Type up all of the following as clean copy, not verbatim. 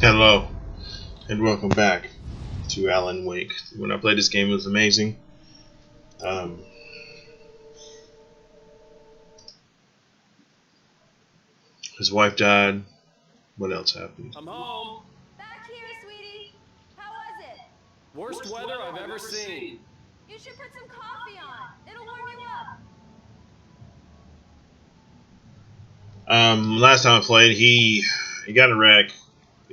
Hello, and welcome back to Alan Wake. When I played this game, it was amazing. Um, his wife died. What else happened? I'm home. Back here, sweetie. How was it? Worst weather I've ever seen. You should put some coffee on. It'll warm you up. Last time I played, he got a wreck.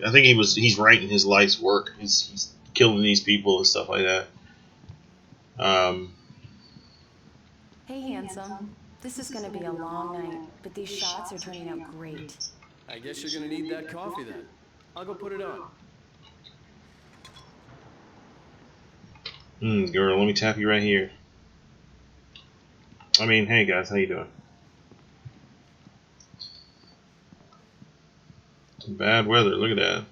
I think he's writing his life's work. He's killing these people and stuff like that. Hey, handsome. This is gonna be a long night, but these shots are turning out great. I guess you're gonna need that coffee then. I'll go put it on. Girl, let me tap you right here. I mean, hey guys, how you doing? Some bad weather. Look at that.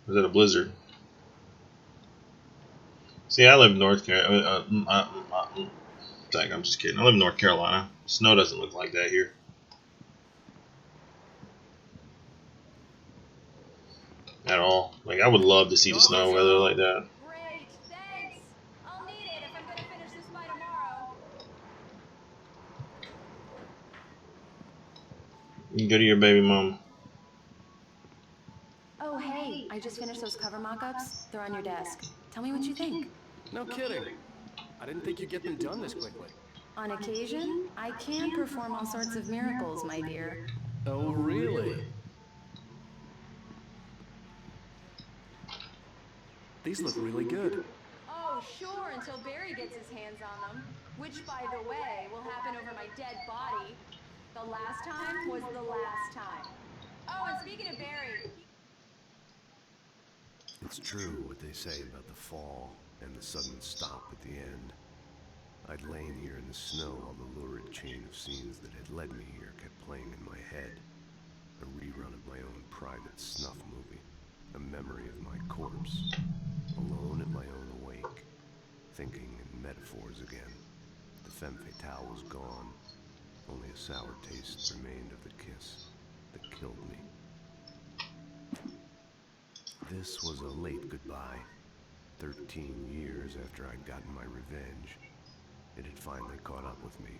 Is that a blizzard? See, I live in North Carolina. I'm just kidding. I live in North Carolina. Snow doesn't look like that here. At all. Like, I would love to see the snow weather like that. Great, thanks. I'll need it if I'm gonna finish this by tomorrow. You can go to your baby mama. Oh, hey, I just finished those cover mock-ups. They're on your desk. Tell me what you think. No kidding. I didn't think you'd get them done this quickly. On occasion, I can perform all sorts of miracles, my dear. Oh, really? These look really good. Oh, sure, until Barry gets his hands on them. Which, by the way, will happen over my dead body. The last time was the last time. Oh, and speaking of Barry... It's true what they say about the fall and the sudden stop at the end. I'd lain here in the snow while the lurid chain of scenes that had led me here kept playing in my head. A rerun of my own private snuff movie. A memory of my corpse. Alone at my own wake. Thinking in metaphors again. The femme fatale was gone. Only a sour taste remained of the kiss that killed me. This was a late goodbye. 13 years after I'd gotten my revenge. It had finally caught up with me.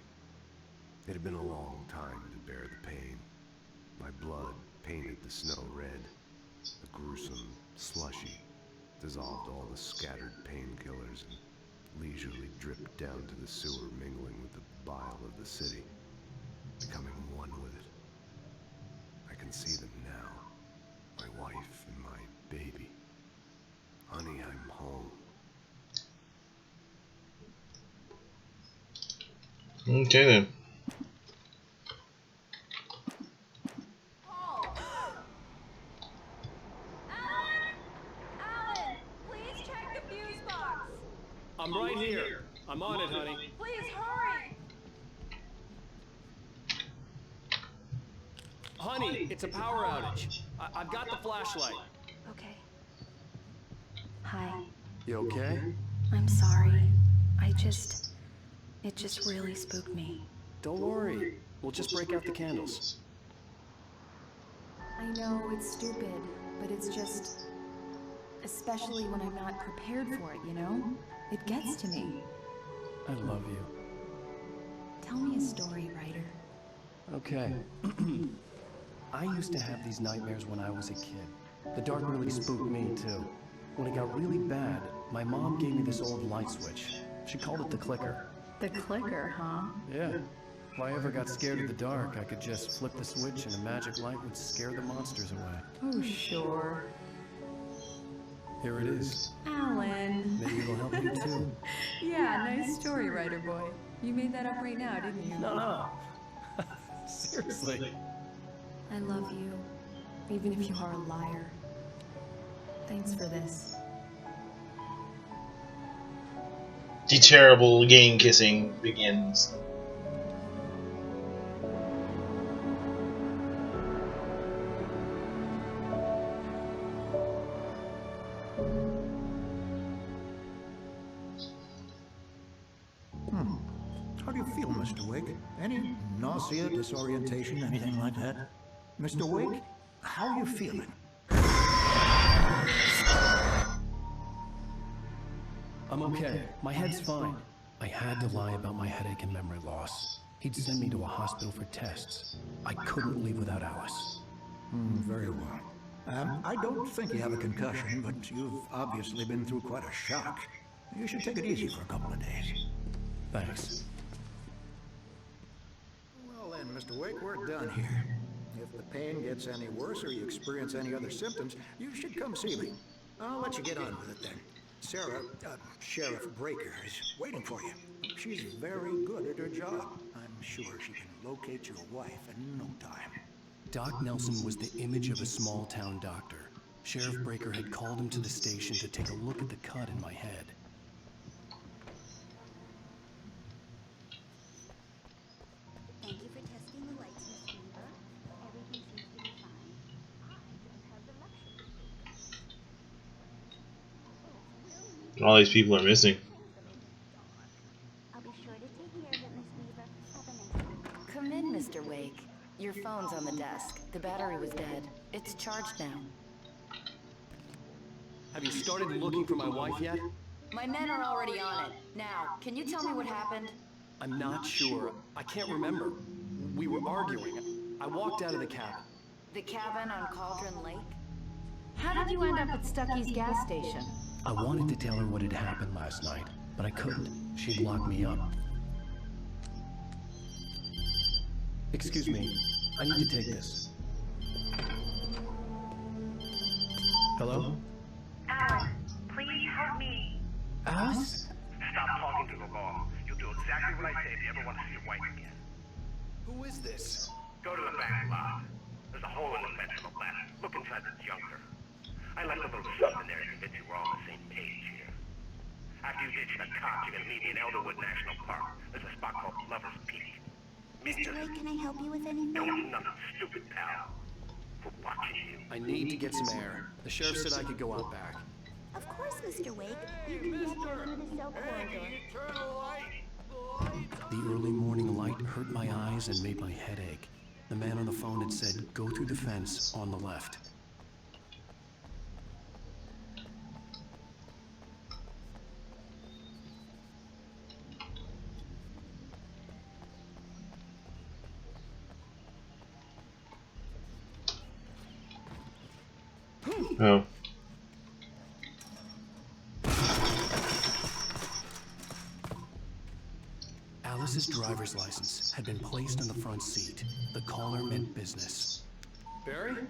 It had been a long time to bear the pain. My blood painted the snow red. A gruesome, slushy, dissolved all the scattered painkillers and leisurely dripped down to the sewer, mingling with the bile of the city, becoming one with it. I can see them now. My wife and my baby. Honey, I'm home. Okay then. Paul! Alan! Alan! Please check the fuse box! I'm right here. I'm on it, honey. Please hurry! Honey, it's a power outage. I've got the flashlight. Okay. Hi. You okay? I'm sorry. It just really spooked me. Don't worry. We'll just break out the candles. I know it's stupid, but it's just... Especially when I'm not prepared for it, you know? It gets to me. I love you. Tell me a story, writer. Okay. I used to have these nightmares when I was a kid. The dark really spooked me, too. When it got really bad, my mom gave me this old light switch. She called it the clicker. The clicker, huh? Yeah. If I ever got scared of the dark, I could just flip the switch and a magic light would scare the monsters away. Oh, sure. Here it is. Alan. Maybe it'll help you, too. Yeah, nice story, writer boy. You made that up right now, didn't you? No. Seriously. I love you, even if you are a liar. Thanks for this. The terrible game kissing begins. How do you feel, Mr. Wake? Any nausea, disorientation, anything like that? Mr. Wake, how are you feeling? I'm okay. My head's fine. I had to lie about my headache and memory loss. He'd send me to a hospital for tests. I couldn't leave without Alice. Very well. I don't think you have a concussion, but you've obviously been through quite a shock. You should take it easy for a couple of days. Thanks. Well then, Mr. Wake, we're done here. If the pain gets any worse or you experience any other symptoms, you should come see me. I'll let you get on with it then. Sarah, Sheriff Breaker, is waiting for you. She's very good at her job. I'm sure she can locate your wife in no time. Doc Nelson was the image of a small-town doctor. Sheriff Breaker had called him to the station to take a look at the cut in my head. Thank you for testing the lights, Miss Weaver. Everything seems to be fine. I don't have the luxury. All these people are missing. I'll be sure to take care of it, Miss Weaver. Have a nice day. Come in, Mr. Wake. Your phone's on the desk. The battery was dead. It's charged now. Have you started looking for my wife yet? My men are already on it. Now, can you tell me what happened? I'm not sure. I can't remember. We were arguing. I walked out of the cabin. The cabin on Cauldron Lake? How did you end up at Stucky's gas station? I wanted to tell her what had happened last night, but I couldn't. She'd locked me up. Excuse me. I need to take this. Hello? Alice, please help me. Alice? Stop talking to the law. You'll do exactly what I say if you ever want to see your wife again. Who is this? Go to the back lot. There's a hole in the fence on the left. Look inside the junker. I left a little something there to convince you we're all on the same page here. After you ditch the cops, you're gonna meet me in Elderwood National Park. There's a spot called Lover's Peak. Mr. Wake, can I help you with anything? Don't do nothing stupid, pal. We're watching you. I need to get some air. The sheriff said I could go out back. Of course, Mr. Wake. You can just go into the cell corridor. The early morning light hurt my eyes and made my head ache. The man on the phone had said, go through the fence on the left. Oh. Alice's driver's license had been placed on the front seat. The caller meant business. Barry? Thank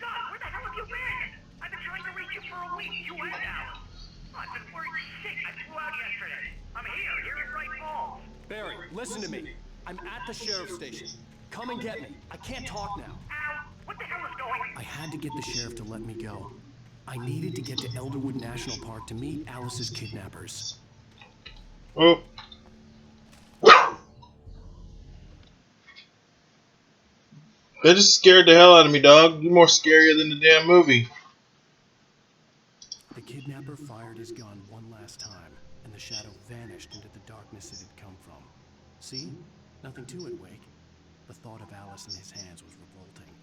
God! Where the hell have you been? I've been trying to reach you for a week. You and Alice. I've been worried sick. I flew out yesterday. I'm here in Bright Falls. Barry, listen to me. I'm at the sheriff's station. Come and get me. I can't talk now. Al, what the hell is going on? I had to get the sheriff to let me go. I needed to get to Elderwood National Park to meet Alice's kidnappers. Oh. That just scared the hell out of me, dog. You're more scarier than the damn movie. The kidnapper fired his gun one last time, and the shadow vanished into the darkness it had come from. See? Nothing to it, Wake. The thought of Alice in his hands was revolting.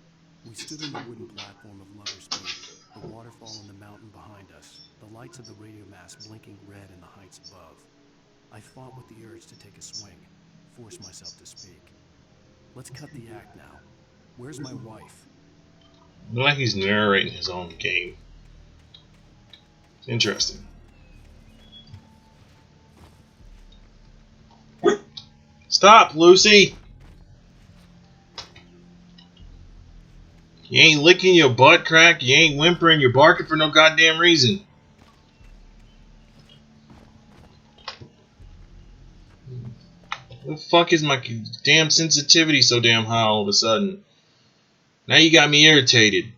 We stood on the wooden platform of Lover's Peak, the waterfall in the mountain behind us, the lights of the radio mast blinking red in the heights above. I fought with the urge to take a swing, force myself to speak. Let's cut the act now. Where's my wife? Like he's narrating his own game. It's interesting. Stop, Lucy! You ain't licking your butt crack, you ain't whimpering, you're barking for no goddamn reason. What the fuck is my damn sensitivity so damn high all of a sudden? Now you got me irritated.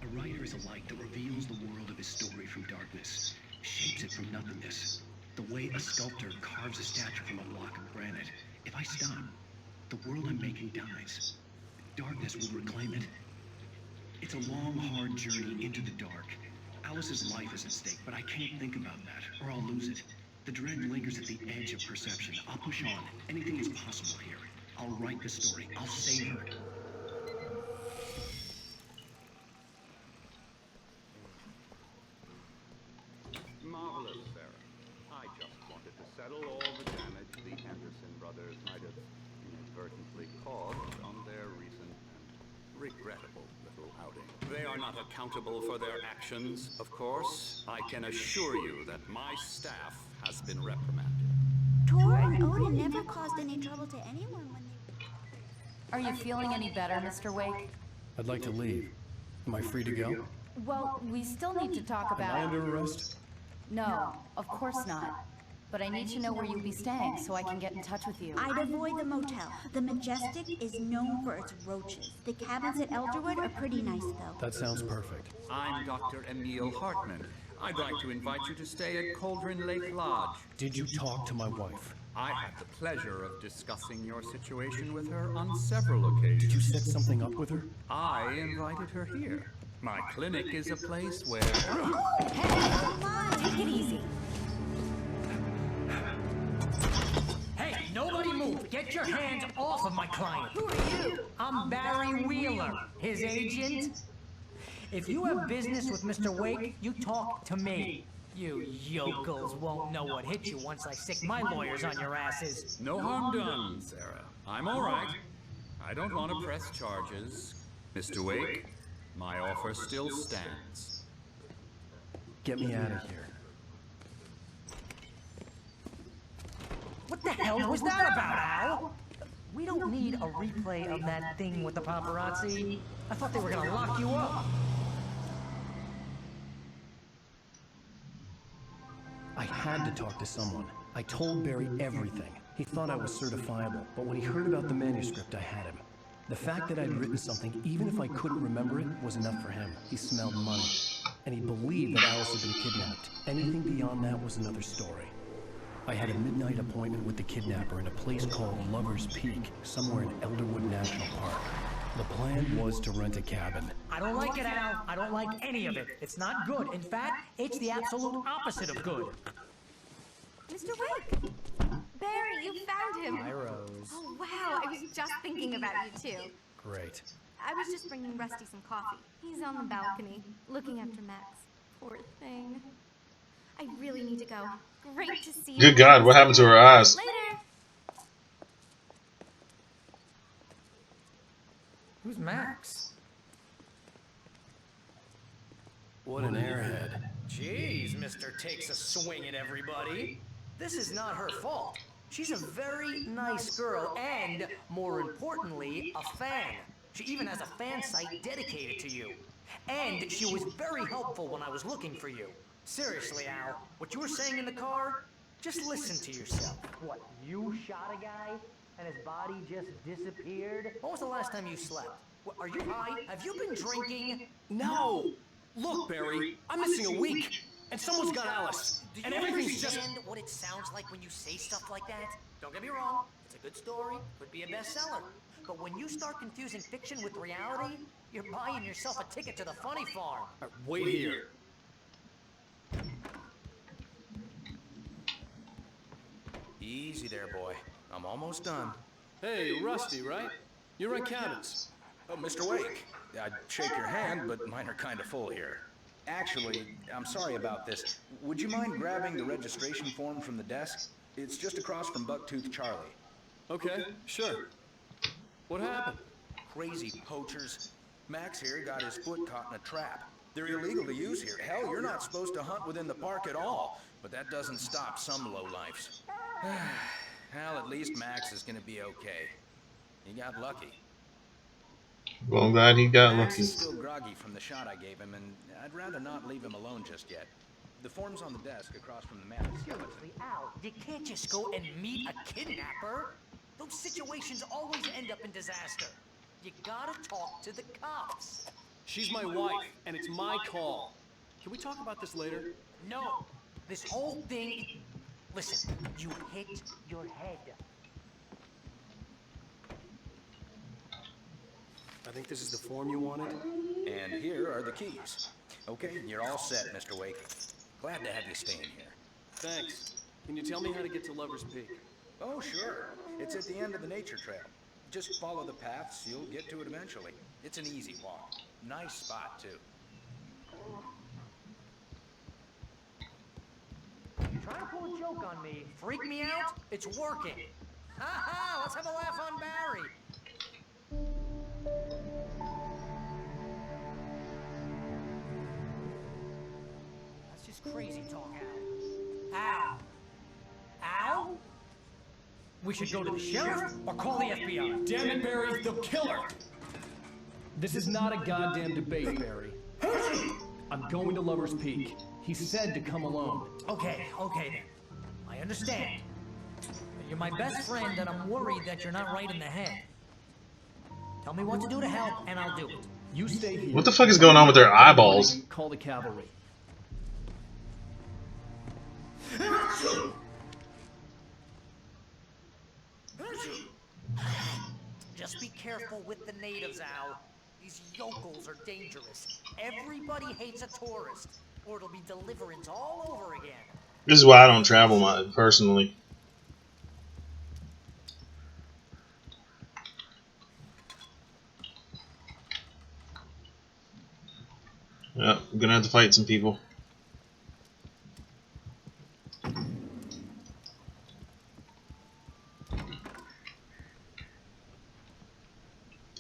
A writer is a light that reveals the world of his story from darkness, shapes it from nothingness. the way a sculptor carves a statue from a block of granite. If I stop, the world I'm making dies. Darkness will reclaim it. It's a long, hard journey into the dark. Alice's life is at stake, but I can't think about that, or I'll lose it. The dread lingers at the edge of perception. I'll push on. Anything is possible here. I'll write the story. I'll save her. Marvelous, Sarah. I just wanted to settle all the damage the Anderson brothers might have inadvertently caused on their recent and regrettable little outing. They are not accountable for their actions, of course. I can assure you that my staff has been reprimanded. Tor and Odin never caused any trouble to anyone when they... Are you feeling any better, Mr. Wake? I'd like to leave. Am I free to go? Well, we still need to talk about... Am I under arrest? No, of course not. But I need to know where you'll be staying so I can get in touch with you. I'd avoid the motel. The Majestic is known for its roaches. The cabins at Elderwood are pretty nice, though. That sounds perfect. I'm Dr. Emil Hartman. I'd like to invite you to stay at Cauldron Lake Lodge. Did you talk to my wife? I had the pleasure of discussing your situation with her on several occasions. Did you set something up with her? I invited her here. My clinic is a place where... Take it easy. Hey, nobody move! Get your hands off of my client! Who are you? I'm Barry Wheeler, his agent. If you have business with Mr. Wake, you talk to me. You yokels won't know what hit you once I stick my lawyers on your asses. No harm done, Sarah. I'm all right. I don't want to press charges. Mr. Wake, my offer still stands. Get me out of here. What the hell was that about, Al? We don't need a replay of that thing with the paparazzi. I thought they were gonna lock you up. I had to talk to someone. I told Barry everything. He thought I was certifiable, but when he heard about the manuscript, I had him. The fact that I'd written something, even if I couldn't remember it, was enough for him. He smelled money, and he believed that Alice had been kidnapped. Anything beyond that was another story. I had a midnight appointment with the kidnapper in a place called Lover's Peak, somewhere in Elderwood National Park. The plan was to rent a cabin. I don't like it, Al. I don't like any of it. It's not good. In fact, it's the absolute opposite of good. Mr. Wake! Barry, you found him! Hi, Rose. Oh, wow, I was just thinking about you, too. Great. I was just bringing Rusty some coffee. He's on the balcony, looking after Max. Poor thing. I really need to go. Great to see you. Good God, what happened to her eyes? Later! Who's Max? What an airhead. Jeez, Mr. Takes a swing at everybody. This is not her fault. She's a very nice girl and, more importantly, a fan. She even has a fan site dedicated to you. And she was very helpful when I was looking for you. Seriously, Al, what you were saying in the car, just listen to yourself. What, you shot a guy and his body just disappeared? When was the last time you slept? What, are you high? Have you been drinking? No! Look, Barry, I'm missing a week, and someone's got Alice, and everything's just... understand what it sounds like when you say stuff like that? Don't get me wrong, it's a good story, could be a bestseller. But when you start confusing fiction with reality, you're buying yourself a ticket to the funny farm. Wait here. Easy there, boy. I'm almost done. Hey, Rusty, right? You rent cabins. Oh, Mr. Wake. I'd shake your hand, but mine are kind of full here. Actually, I'm sorry about this. Would you mind grabbing the registration form from the desk? It's just across from Bucktooth Charlie. Okay, sure. What happened? Crazy poachers. Max here got his foot caught in a trap. They're illegal to use here. Hell, you're not supposed to hunt within the park at all. But that doesn't stop some lowlifes. Well, at least Max is gonna be okay. He got lucky. Well, I'm glad he got Max lucky. is still groggy from the shot I gave him, and I'd rather not leave him alone just yet. The form's on the desk across from the man. Seriously, Al, you can't just go and meet a kidnapper. Those situations always end up in disaster. You gotta talk to the cops. She's my wife, and it's my call. Can we talk about this later? No, this whole thing... Listen, you hit your head. I think this is the form you wanted. And here are the keys. Okay, you're all set, Mr. Wake. Glad to have you staying here. Thanks. Can you tell me how to get to Lover's Peak? Oh, sure. It's at the end of the nature trail. Just follow the paths, you'll get to it eventually. It's an easy walk. Nice spot, too. Trying to pull a joke on me, freak me out? It's working. Ha ha! Let's have a laugh on Barry. That's just crazy talk, Al. Al? We should go to the sheriff or call the FBI. Damn it, Barry, they'll kill her! This is not a goddamn debate, Barry. I'm going to Lover's Peak. He said to come alone. Okay then. I understand. But you're my best friend and I'm worried that you're not right in the head. Tell me what to do to help and I'll do it. You stay here. What the fuck is going on with their eyeballs? Call the cavalry. Just be careful with the natives, Al. These yokels are dangerous. Everybody hates a tourist, or it'll be Deliverance all over again. This is why I don't travel personally. Yep, I'm gonna have to fight some people.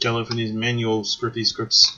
Gotta look for these manual scripty scripts.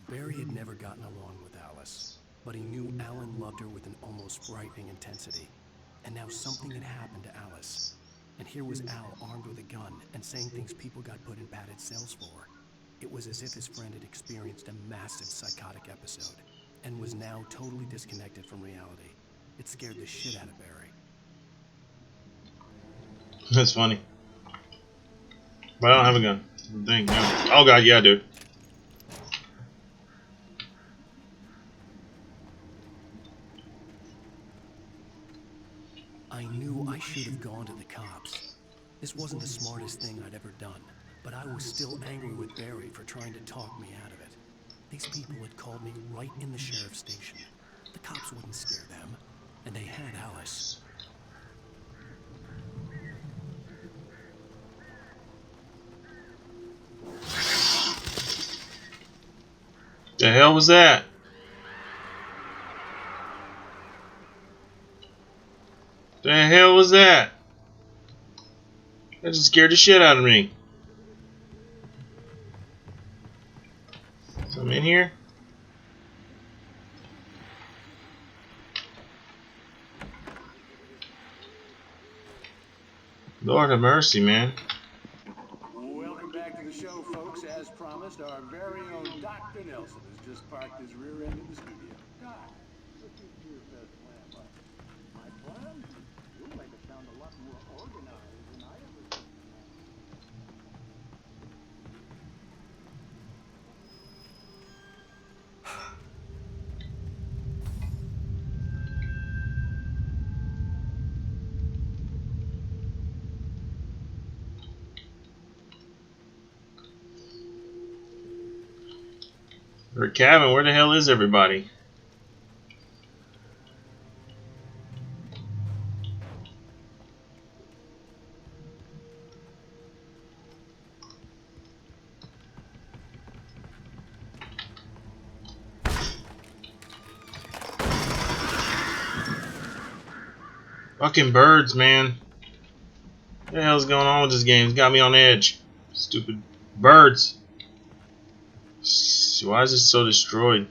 Barry had never gotten along with Alice, but he knew Alan loved her with an almost frightening intensity. And now something had happened to Alice. And here was Al armed with a gun and saying things people got put in padded cells for. It was as if his friend had experienced a massive psychotic episode and was now totally disconnected from reality. It scared the shit out of Barry. That's funny. But I don't have a gun. Dang, no. Oh god, yeah, dude. I knew I should have gone to the cops. This wasn't the smartest thing I'd ever done, but I was still angry with Barry for trying to talk me out of it. These people had called me right in the sheriff's station. The cops wouldn't scare them, and they had Alice. The hell was that? The hell was that? That just scared the shit out of me. So I'm in here. Lord have mercy, man. Welcome back to the show, folks. As promised, our very own Dr. Nelson has just parked his rear end in the studio. Doc, what is your best plan? My plan? You make it sound a lot more organized than I ever did. Or Kevin, where the hell is everybody? Fucking birds, man. What the hell's going on with this game? It's got me on edge. Stupid birds. Why is it so destroyed?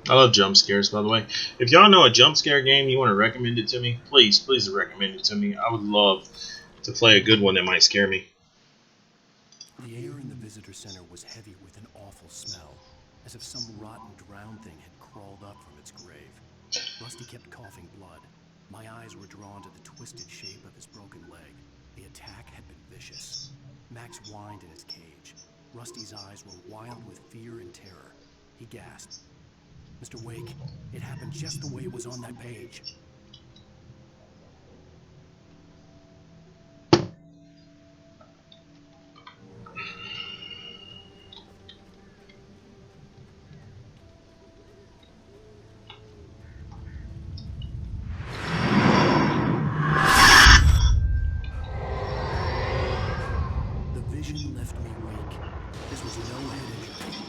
I love jump scares, by the way. If y'all know a jump scare game, you want to recommend it to me, please recommend it to me. I would love to play a good one that might scare me. The air in the visitor center was heavy with an awful smell, as if some rotten drowned thing had crawled up from its grave. Rusty kept coughing blood. My eyes were drawn to the twisted shape of his broken leg. The attack had been vicious. Max whined in his cage. Rusty's eyes were wild with fear and terror. He gasped. Mr. Wake, it happened just the way it was on that page. The vision left me weak. This was no head injury.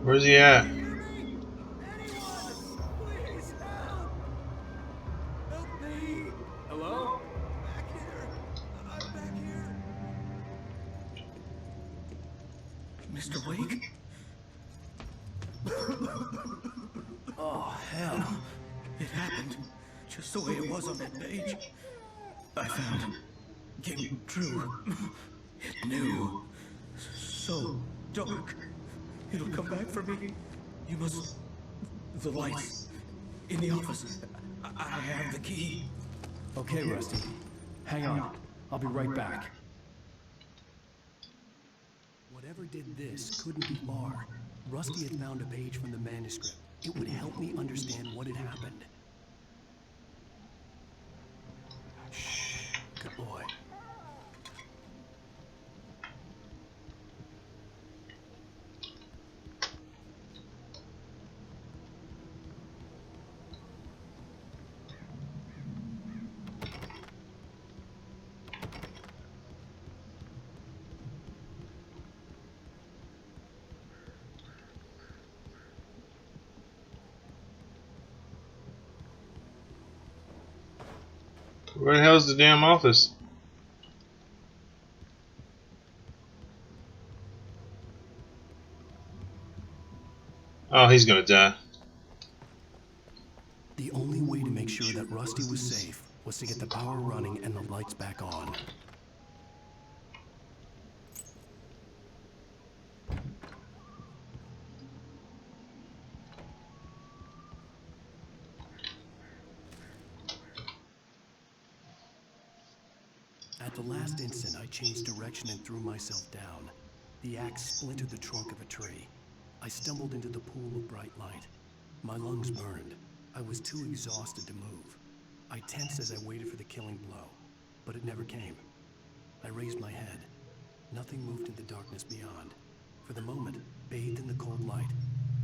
Where's he at? Hello? Mr. Wake? Oh, hell. It happened just the way it was on that page. I found came true. It knew. So dark. It'll come back for me. You must... The lights in the office. I have the key. Okay, Rusty. Hang on. I'll be right back. Whatever did this couldn't be far. Rusty had found a page from the manuscript. It would help me understand what had happened. Shh. Good boy. Where the hell's the damn office? Oh, he's gonna die. The only way to make sure that Rusty was safe was to get the power running and the lights back on. At the last instant, I changed direction and threw myself down. The axe splintered the trunk of a tree. I stumbled into the pool of bright light. My lungs burned. I was too exhausted to move. I tensed as I waited for the killing blow, but it never came. I raised my head. Nothing moved in the darkness beyond. For the moment, bathed in the cold light,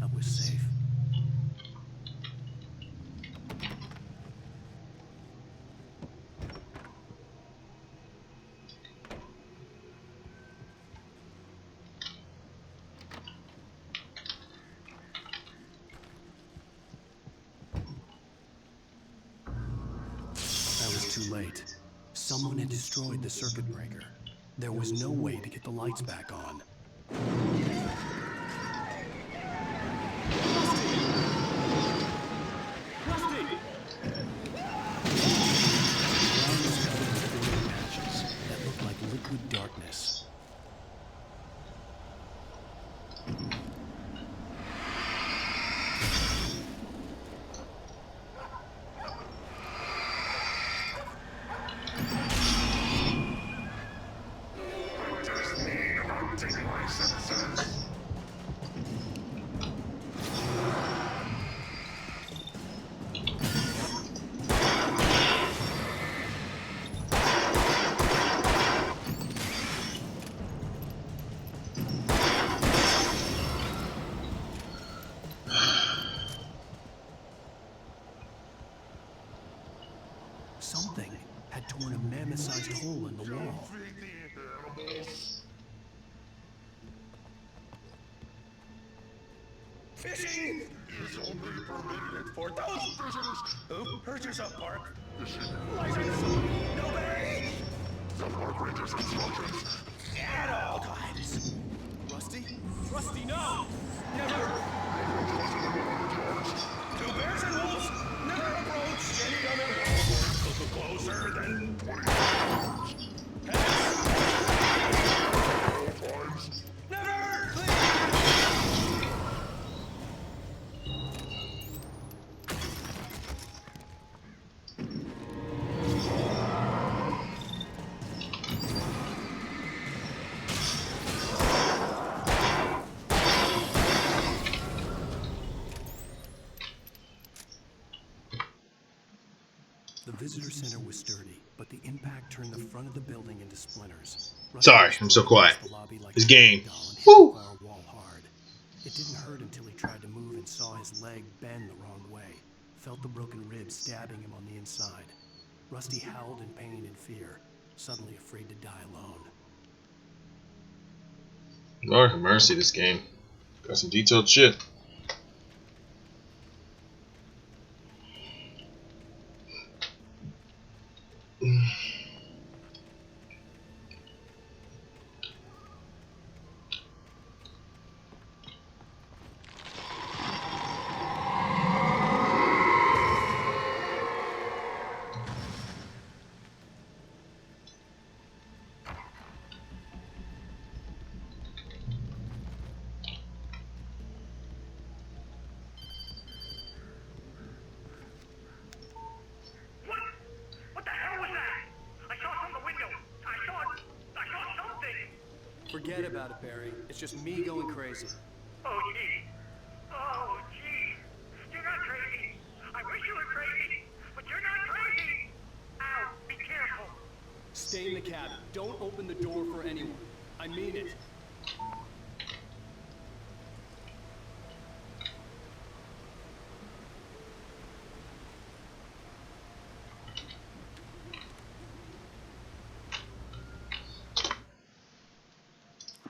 I was safe. Too late. Someone had destroyed the circuit breaker. There was no way to get the lights back on. Rusty! The ground was covered with glowing patches that looked like liquid darkness. oversized hole in the wall. Fishing is only permitted for those visitors who purchase a park license. No bait! The park ranger's instructions at all times. Rusty? Rusty, no! Never! Two bears and wolves never approach any other closer than 20 yards. Never! The visitor center was sturdy, but the impact turned the front of the building into splinters. Sorry, I'm so quiet. Like This game. Woo! Wall hard. It didn't hurt until he tried to move and saw his leg bend the wrong way. Felt the broken ribs stabbing him on the inside. Rusty howled in pain and fear, suddenly afraid to die alone. Lord have mercy, this game. Got some detailed shit. Forget about it, Barry. It's just me going crazy. Oh, gee. Oh, gee. You're not crazy. I wish you were crazy, but you're not crazy. Ow, be careful. Stay in the cabin. Don't open the door for anyone. I mean it.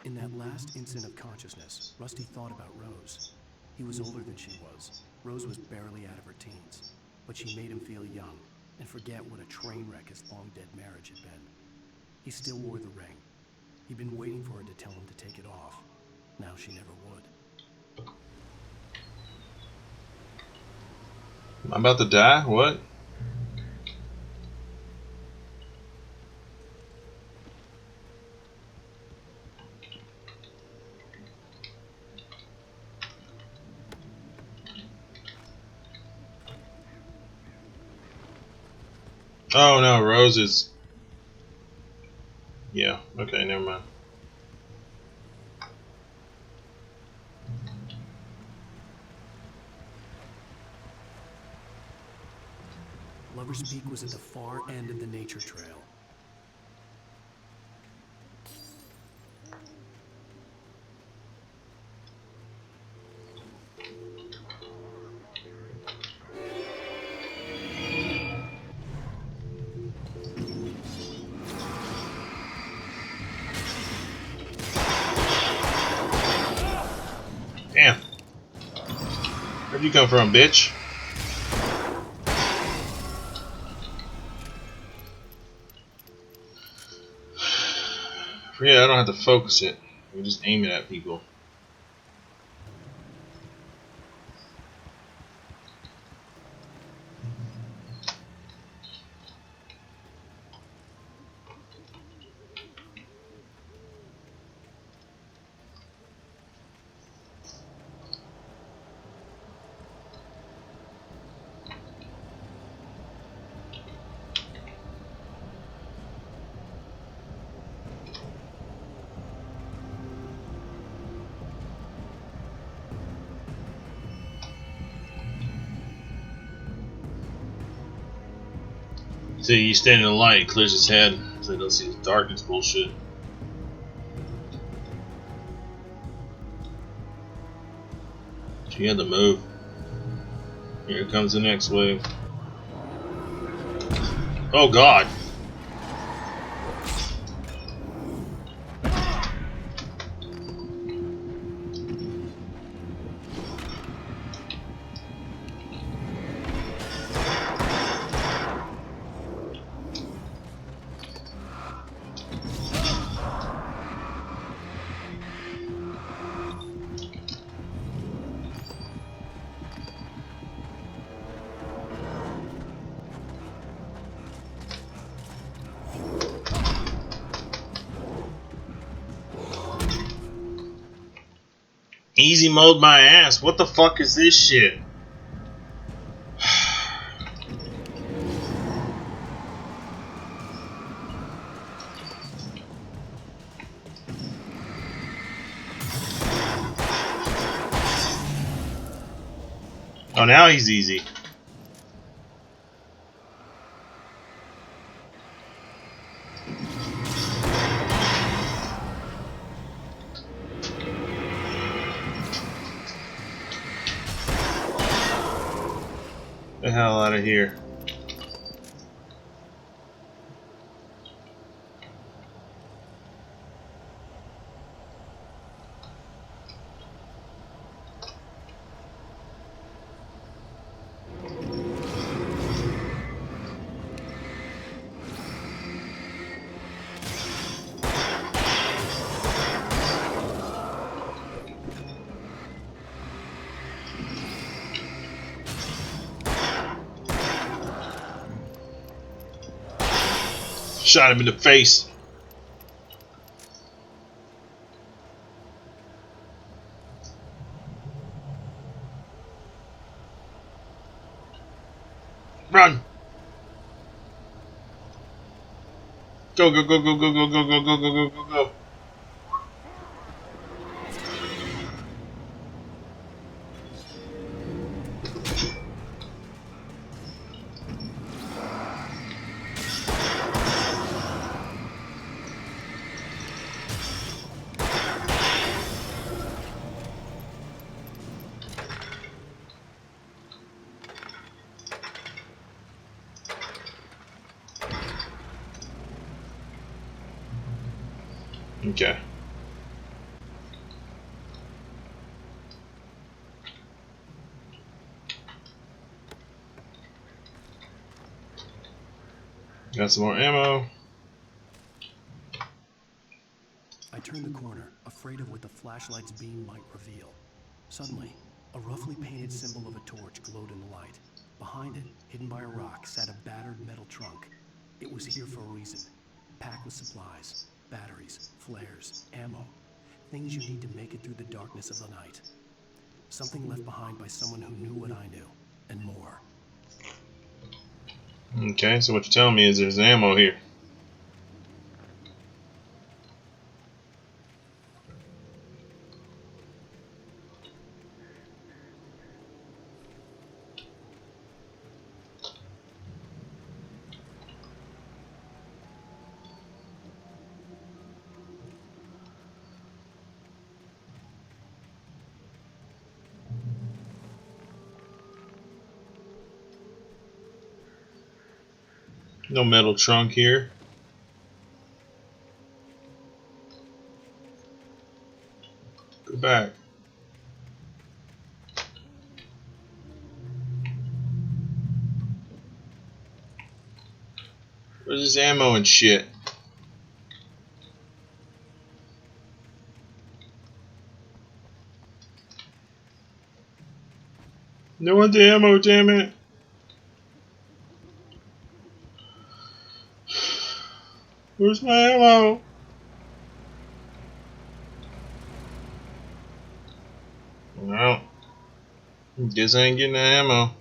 In that last instant of consciousness, Rusty thought about Rose. He was older than she was. Rose was barely out of her teens, but she made him feel young and forget what a train wreck his long-dead marriage had been. He still wore the ring. He'd been waiting for her to tell him to take it off. Now she never would. I'm about to die? What? Oh no, Rose is... Yeah, okay, never mind. Lover's Peak was at the far end of the nature trail. Damn. Where'd you come from, bitch? Yeah, I don't have to focus it. I can just aim it at people. See, you stand in the light, it clears his head, so he doesn't see the darkness bullshit. She had to move. Here comes the next wave. Oh God! Easy mode my ass. What the fuck is this shit? Oh, now he's easy. The hell out of here. Shot him in the face. Run! Go, go, go, go, go, go, go, go, go, go, go, go, go. Okay. Got some more ammo. I turned the corner, afraid of what the flashlight's beam might reveal. Suddenly, a roughly painted symbol of a torch glowed in the light. Behind it, hidden by a rock, sat a battered metal trunk. It was here for a reason. Packed with supplies, batteries, flares, ammo. Things you need to make it through the darkness of the night. Something left behind by someone who knew what I knew, and more. Okay, so what you're telling me is there's ammo here. No metal trunk here. Go back. Where's this ammo and shit? No one the ammo, damn it. Where's my ammo? Well, guess I ain't getting the ammo.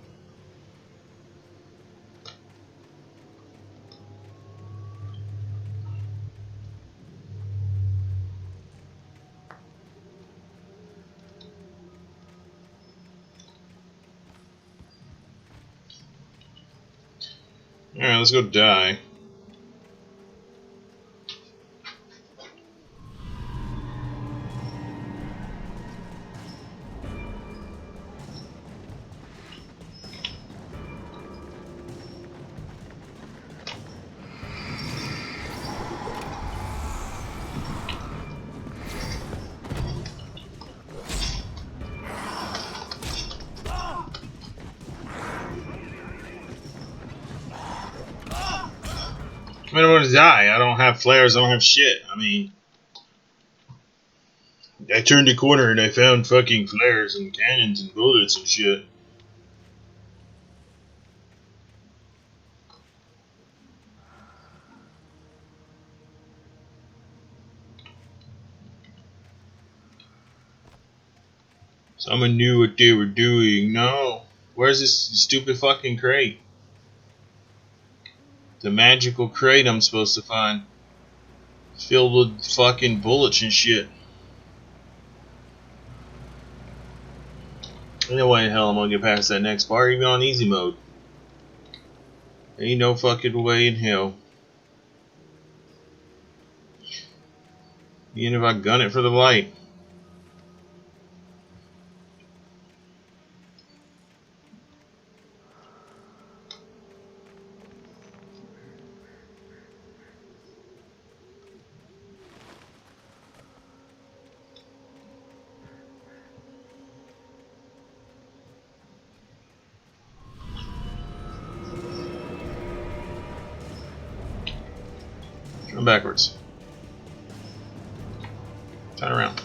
Alright, let's go die. I don't want to die. I don't have flares. I don't have shit. I mean, I turned the corner and I found fucking flares and cannons and bullets and shit. Someone knew what they were doing. No. Where's this stupid fucking crate? The magical crate I'm supposed to find. Filled with fucking bullets and shit. Ain't no way in hell I'm gonna get past that next part, even on easy mode. Ain't no fucking way in hell. Even if I gun it for the light. Turn backwards. Turn around.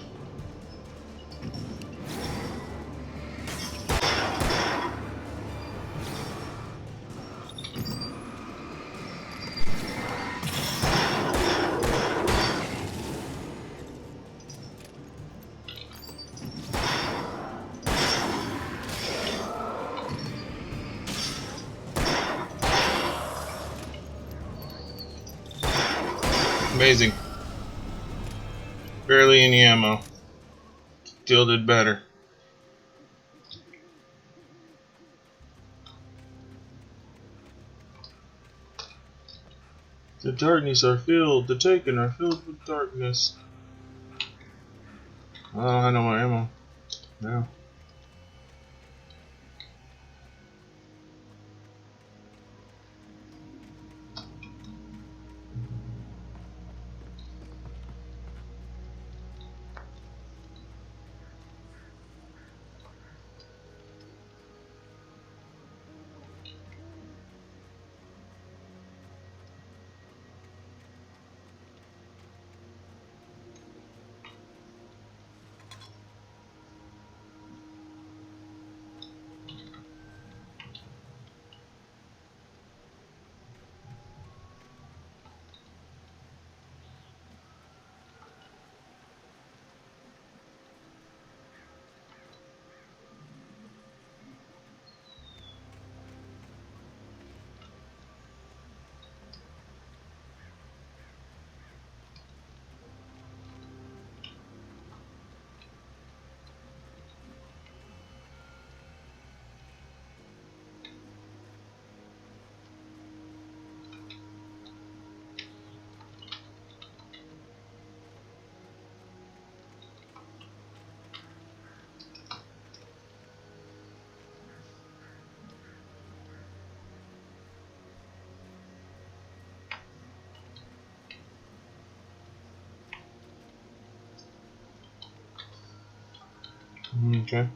Amazing. Barely any ammo. Still did better. The darkness are filled. The taken are filled with darkness. I don't have no more ammo. No. Okay.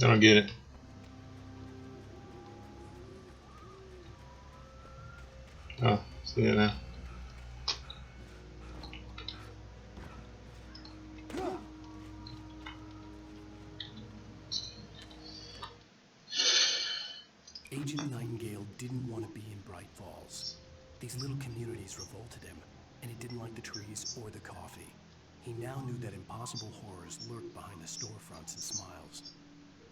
I don't get it. Oh, see it now. Agent Nightingale didn't want to be in Bright Falls. These little communities revolted him, and he didn't like the trees or the coffee. He now knew that impossible horrors lurked behind the storefronts and smiles.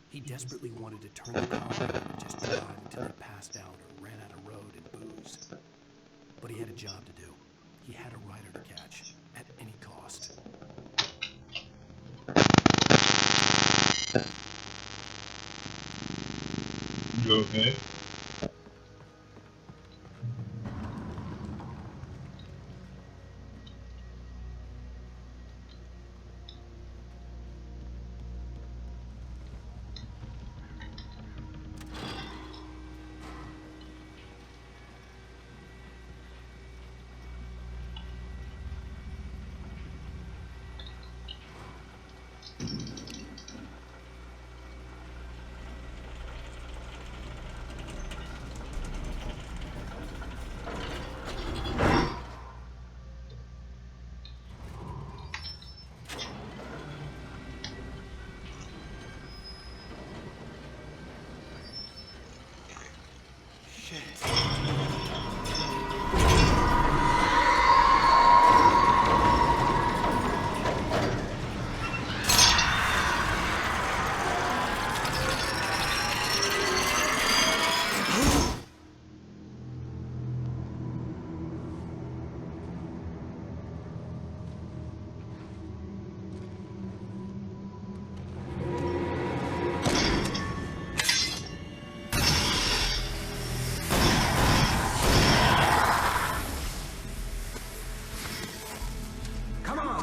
He desperately wanted to turn the car around and just drive until they passed out or ran out of road and booze. But he had a job to do. He had a rider to catch, at any cost. You okay?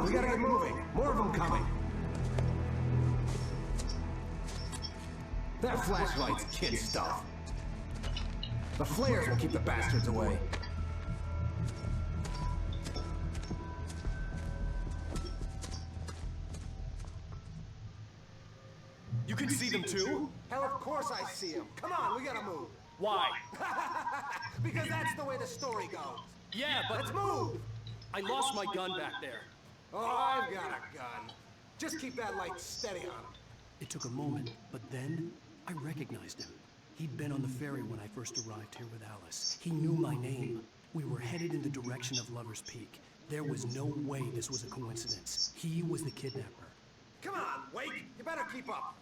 We gotta get moving. More of them coming. That flashlight's kid stuff. The flares will keep the bastards away. You can see them too? Hell, of course I see them. Come on, we gotta move. Why? Because that's the way the story goes. Yeah, but... Let's move! I lost my gun back there. Oh, I've got a gun. Just keep that light steady on him. It took a moment, but then I recognized him. He'd been on the ferry when I first arrived here with Alice. He knew my name. We were headed in the direction of Lover's Peak. There was no way this was a coincidence. He was the kidnapper. Come on, Wake! You better keep up.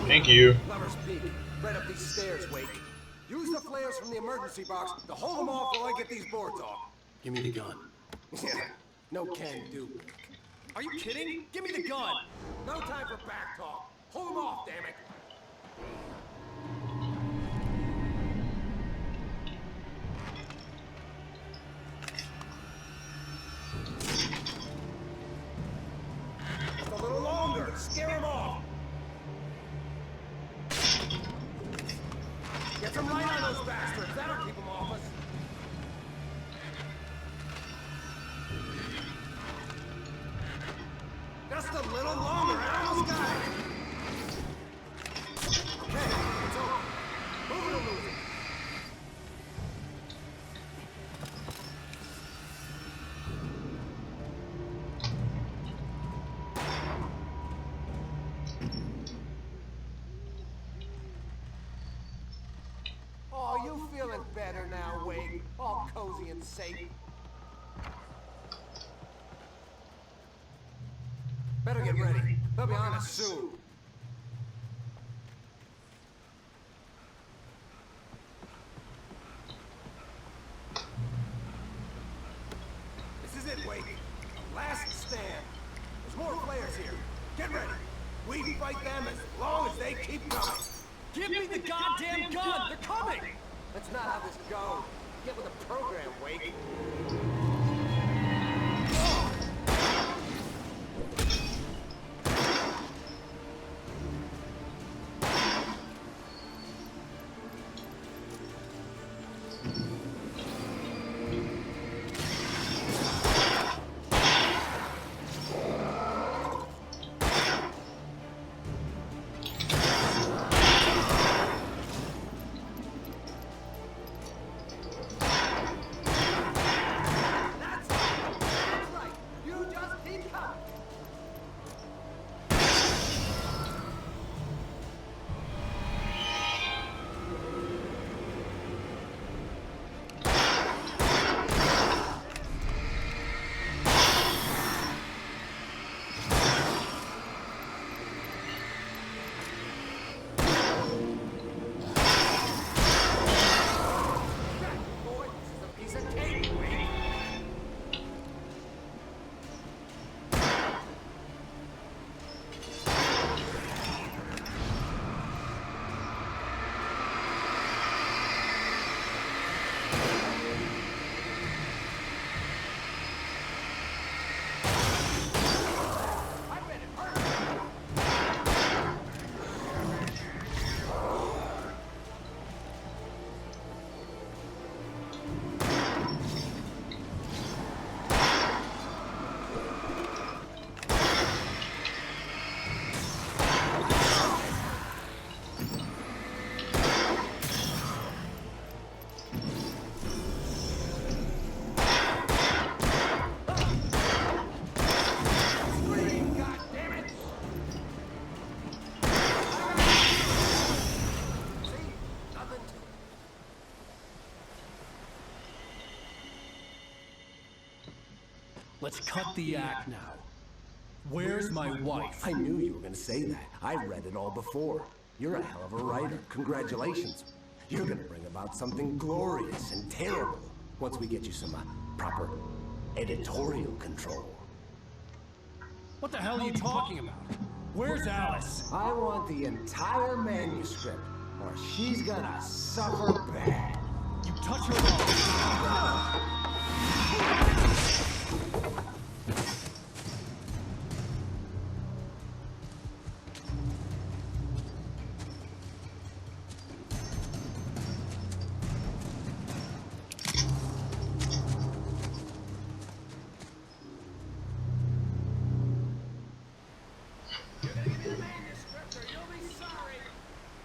Thank you. Lover's Peak. Right up these stairs, Wake. Use the flares from the emergency box to hold them off while I get these boards off. Give me the gun. Yeah, no can do. Are you kidding? Give me the gun! No time for back talk. Hold them off, damn it. Just a little longer. Scare them off. Get some light on those bastards. That'll keep them off us. Just a little longer. I almost got it. Okay, it's over. Move it or lose it. Oh, you feeling better now, Wake? All cozy and safe. Better get ready. They'll be on us soon. This is it, Wake. Last stand. There's more players here. Get ready. We fight them as long as they keep coming. Give me the goddamn gun! They're coming! That's not how this goes. Get with the program, Wake. Let's cut the act now. Where's my wife? I knew you were going to say that. I read it all before. You're a hell of a writer. Congratulations. You're going to bring about something glorious and terrible once we get you some proper editorial control. What the hell are you talking about? Where's Alice? I want the entire manuscript, or she's gonna suffer bad. You touch her wrong.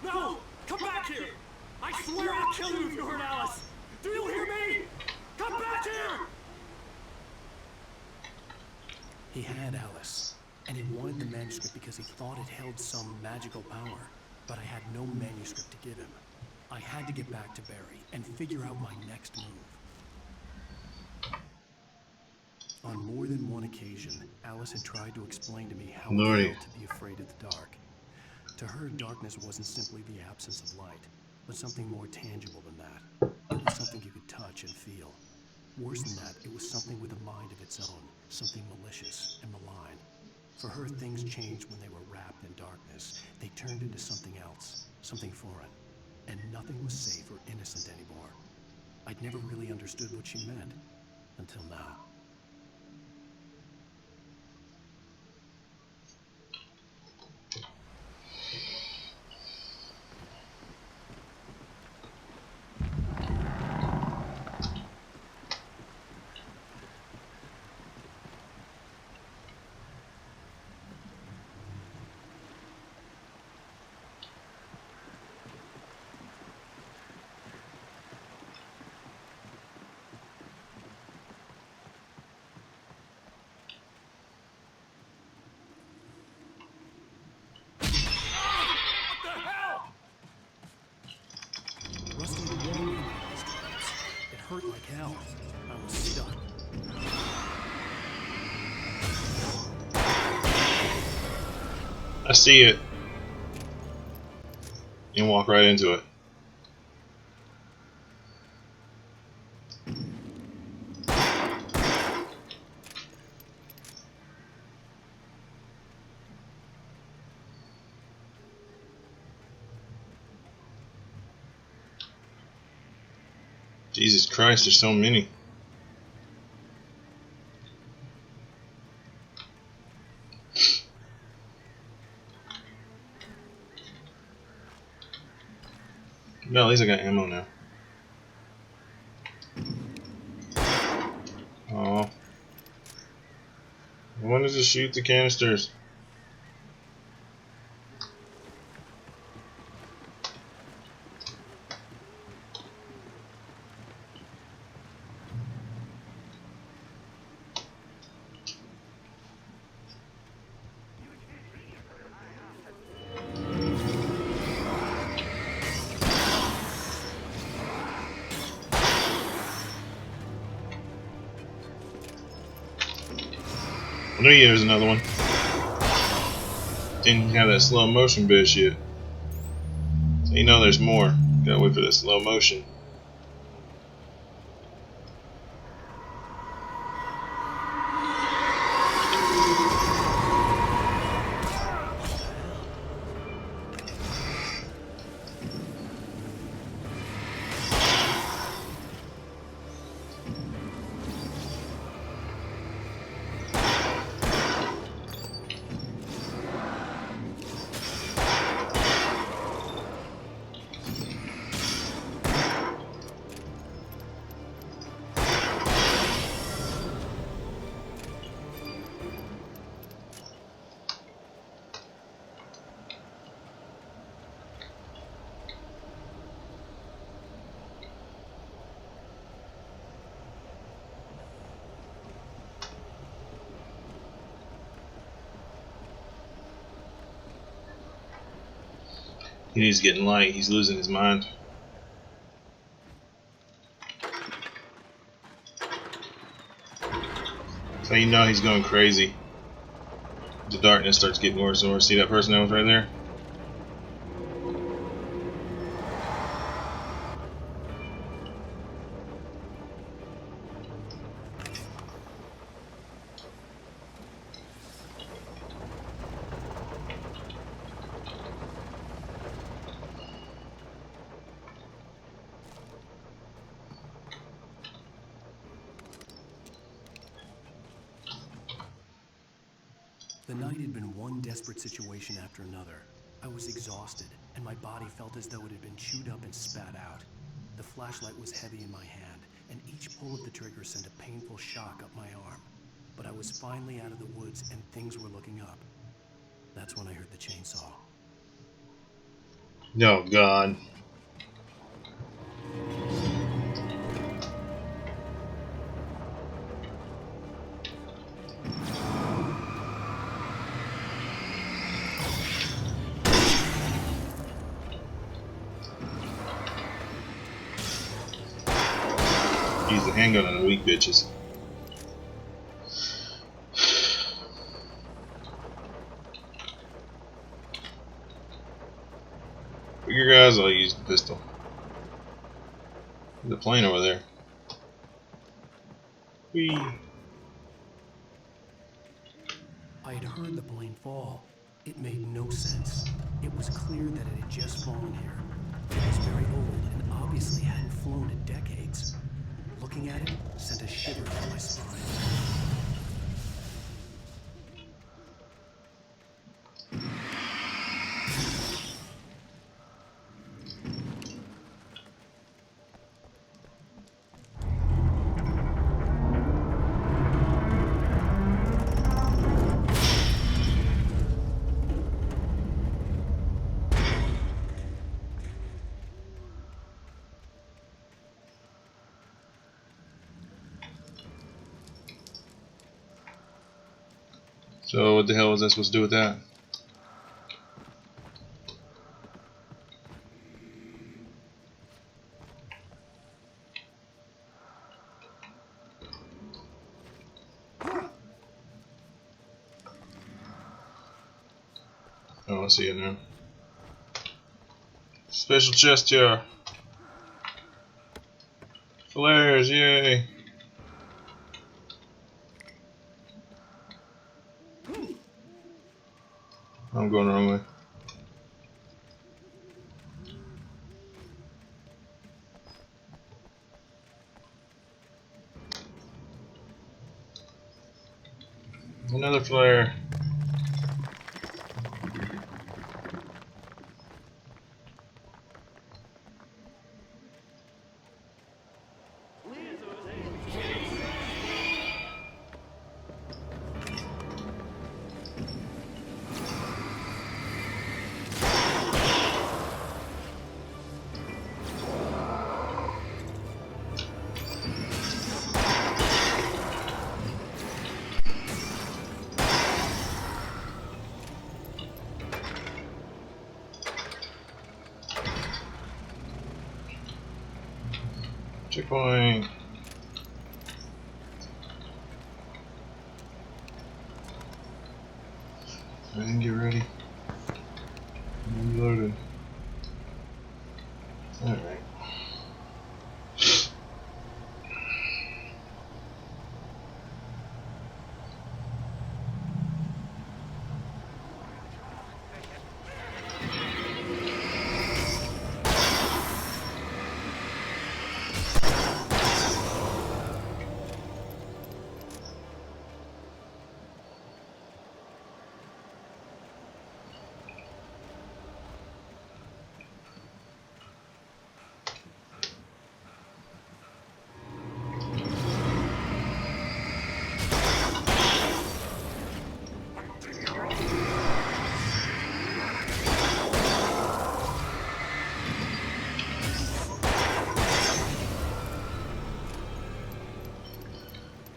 No! Come back here! I swear I'll kill you if you hurt Alice! Do you hear me? Come back here! He had Alice, and he wanted the manuscript because he thought it held some magical power. But I had no manuscript to give him. I had to get back to Barry and figure out my next move. On more than one occasion, Alice had tried to explain to me how it felt to be afraid of the dark. To her, darkness wasn't simply the absence of light, but something more tangible than that. It was something you could touch and feel. Worse than that, it was something with a mind of its own, something malicious and malign. For her, things changed when they were wrapped in darkness. They turned into something else, something foreign, and nothing was safe or innocent anymore. I'd never really understood what she meant, until now. Hurt like hell. I was stuck. I see it. You can walk right into it. Jesus Christ, there's so many. Well, at least I got ammo now. Oh. I wanted to shoot the canisters. I knew there was another one. Didn't have that slow motion bitch yet. So you know there's more. Gotta wait for that slow motion. He's getting light. He's losing his mind. So you know he's going crazy. The darkness starts getting worse and worse. See that person that was right there? The night had been one desperate situation after another. I was exhausted, and my body felt as though it had been chewed up and spat out. The flashlight was heavy in my hand, and each pull of the trigger sent a painful shock up my arm. But I was finally out of the woods, and things were looking up. That's when I heard the chainsaw. Oh, God. Use the handgun on the weak bitches. For your guys, I'll use the pistol. There's a plane over there. Whee! I had heard the plane fall. It made no sense. It was clear that it had just fallen here. It was very old and obviously hadn't flown in decades. Looking at it sent a shiver down my spine. So what the hell was I supposed to do with that? Oh, I see it now. Special chest here. Flares, yay! I'm going the wrong way. Another flare. Checkpoint. Everything get ready. Reloaded. Alright.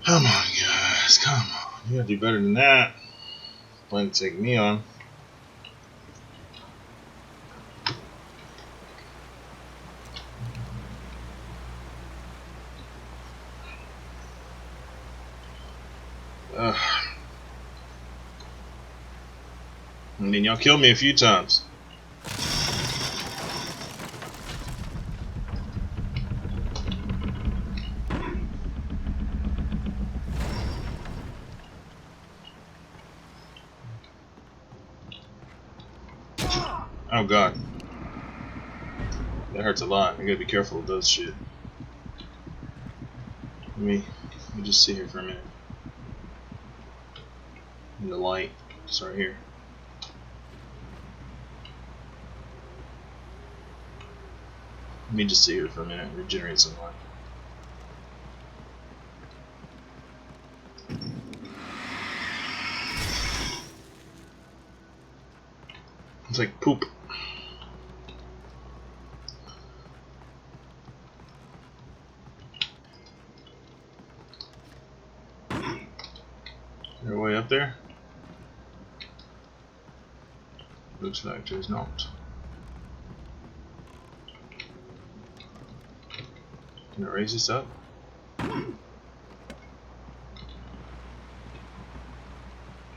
Come on, guys, come on. You gotta do better than that. Plan to take me on. I mean, y'all killed me a few times. Oh god. That hurts a lot. I gotta be careful with those shit. Let me just sit here for a minute. In the light. It's right here. Let me just sit here for a minute and regenerate some life. It's like poop. Is there a way up there? Looks like there's not. Can I raise this up?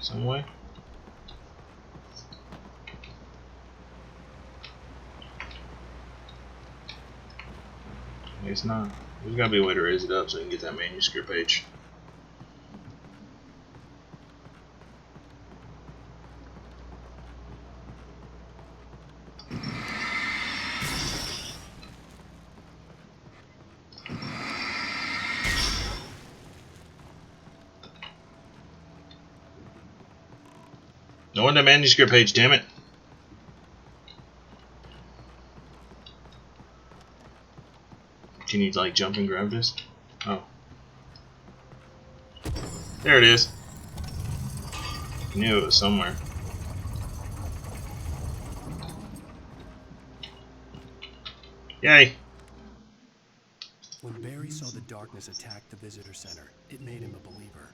Some way? It's not. There's gotta be a way to raise it up so I can get that manuscript page. No one the manuscript page, damn it. Can you like jump and grab this? Oh. There it is. I knew it was somewhere. Yay! When Barry saw the darkness attack the visitor center, it made him a believer.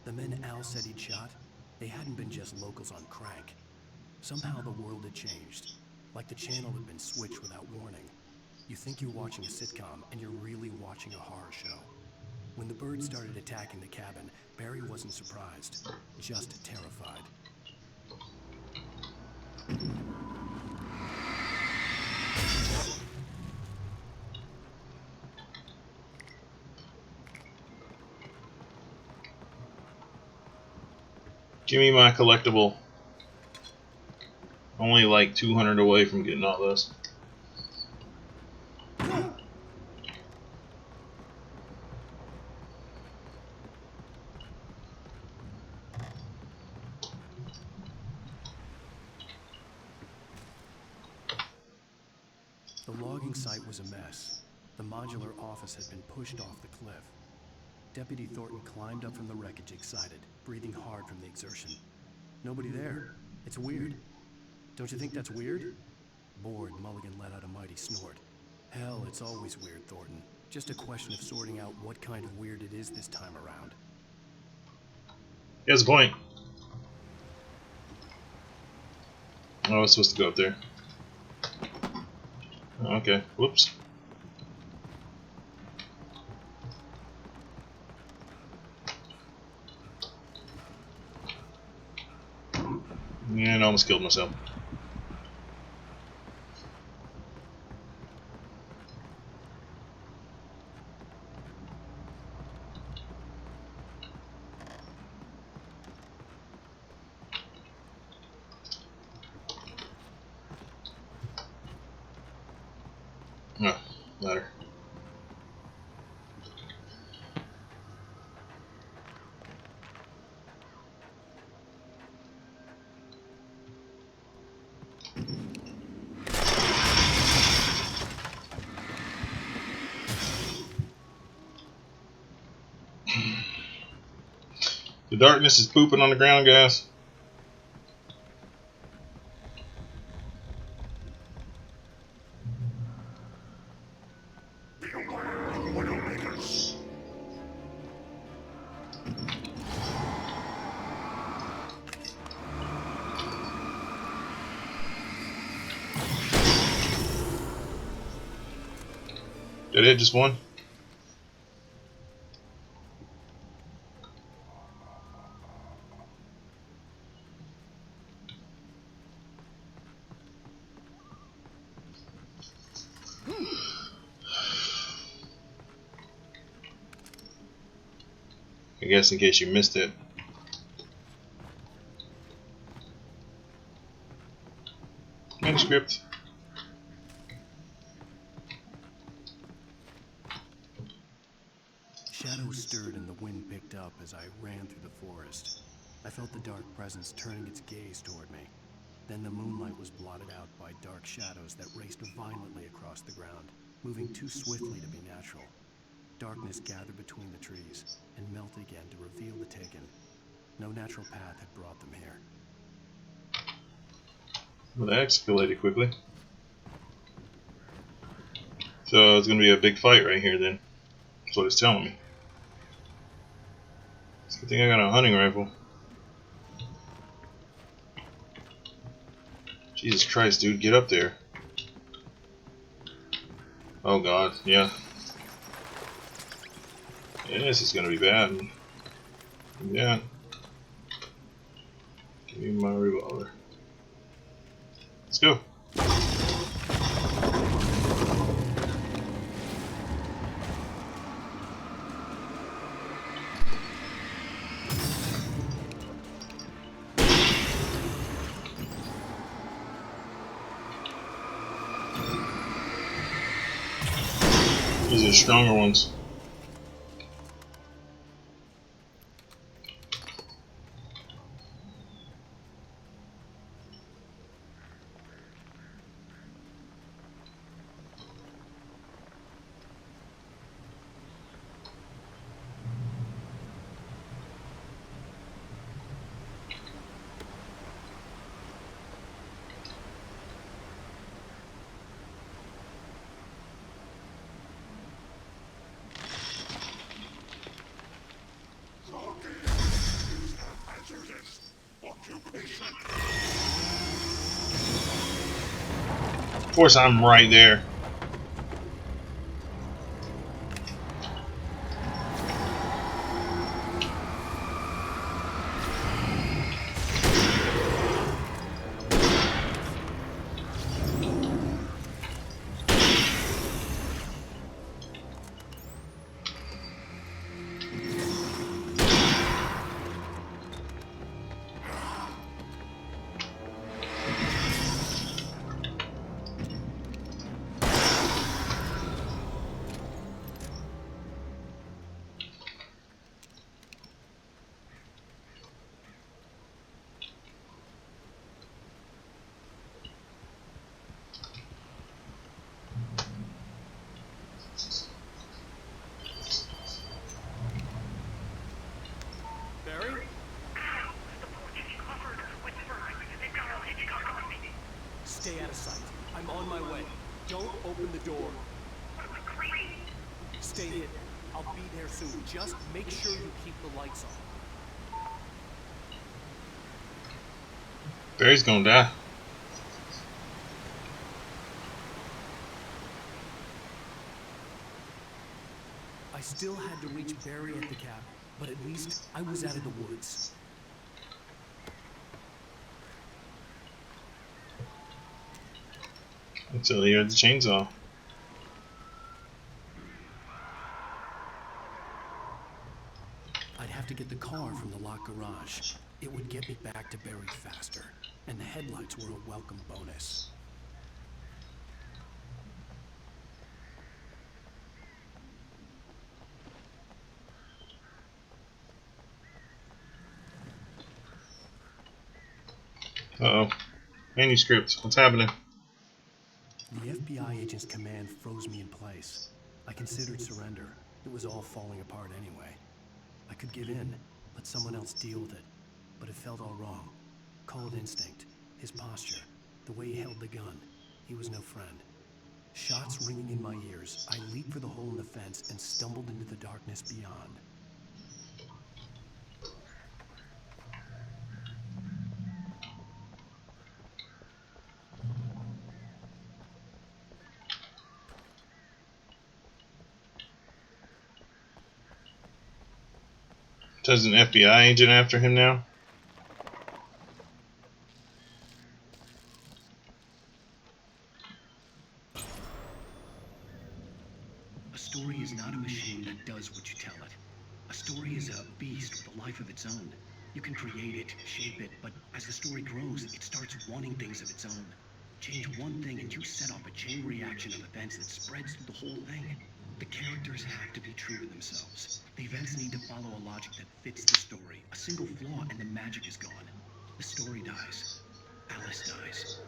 The men Al said he'd shot, they hadn't been just locals on crank. Somehow the world had changed, like the channel had been switched without warning. You think you're watching a sitcom, and you're really watching a horror show. When the birds started attacking the cabin, Barry wasn't surprised, just terrified. Give me my collectible. Only like 200 away from getting all this. The logging site was a mess. The modular office had been pushed off the cliff. Deputy Thornton climbed up from the wreckage excited, breathing hard from the exertion. Nobody there. It's weird. Don't you think that's weird? Bored, Mulligan let out a mighty snort. Hell, it's always weird, Thornton. Just a question of sorting out what kind of weird it is this time around. He has a point. Oh, I was supposed to go up there. Okay, whoops. And I almost killed myself. No, ladder. The darkness is pooping on the ground, guys. Did it hit just one? I guess in case you missed it. Manuscript. Shadows stirred and the wind picked up as I ran through the forest. I felt the dark presence turning its gaze toward me. Then the moonlight was blotted out by dark shadows that raced violently across the ground, moving too swiftly to be natural. Darkness gathered between the trees and melted again to reveal the Taken. No natural path had brought them here. Well, that escalated quickly. So it's going to be a big fight right here then. That's what it's telling me. It's a good thing I got a hunting rifle. Jesus Christ, dude, get up there. Oh god, yeah. Yeah, this is gonna be bad. Yeah. Give me my revolver. Let's go. These are stronger ones. Of course, I'm right there. Stay out of sight. I'm on my way. Don't open the door. Stay hidden. I'll be there soon. Just make sure you keep the lights on. Barry's gonna die. I still had to reach Barry at the cabin, but at least I was out of the woods. Until he heard the chainsaw. I'd have to get the car from the locked garage. It would get me back to Barry faster, and the headlights were a welcome bonus. Uh-oh. Manuscripts. What's happening? The FBI agent's command froze me in place. I considered surrender. It was all falling apart anyway. I could give in, let someone else deal with it. But it felt all wrong. Call it instinct. His posture. The way he held the gun. He was no friend. Shots ringing in my ears, I leaped for the hole in the fence and stumbled into the darkness beyond. There's an FBI agent after him now? A story is not a machine that does what you tell it. A story is a beast with a life of its own. You can create it, shape it, but as the story grows, it starts wanting things of its own. Change one thing and you set off a chain reaction of events that spreads through the whole thing. The characters have to be true to themselves. The events need to follow a logic that fits the story. A single flaw and the magic is gone. The story dies. Alice dies.